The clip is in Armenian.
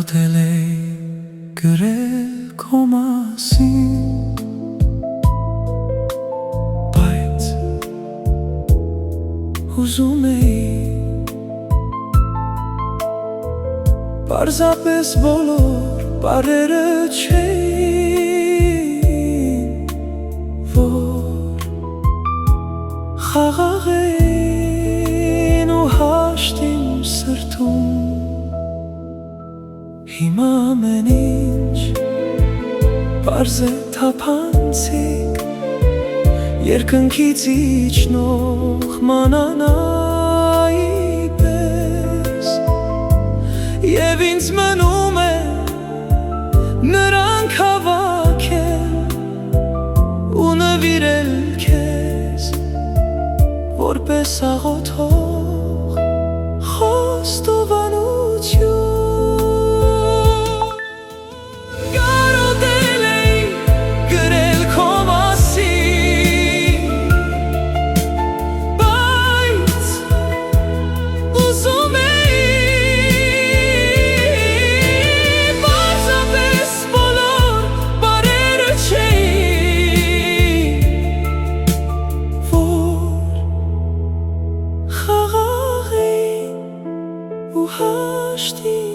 Կարոտել էի գրել քո մասին, բայց ուզում էի պարզապես բոլոր բառերը չէին, որ խաղաղեն ու հաշտին սրտում։ Հիմա ամեն ինչ պարզ է թափանցիկ, երկնքից իջնող մանանայի պես, և ինձ մնում է նրանք հավաքել ու նվիրել քեզ, որպես աղոթող խոստովանություն։ Хашти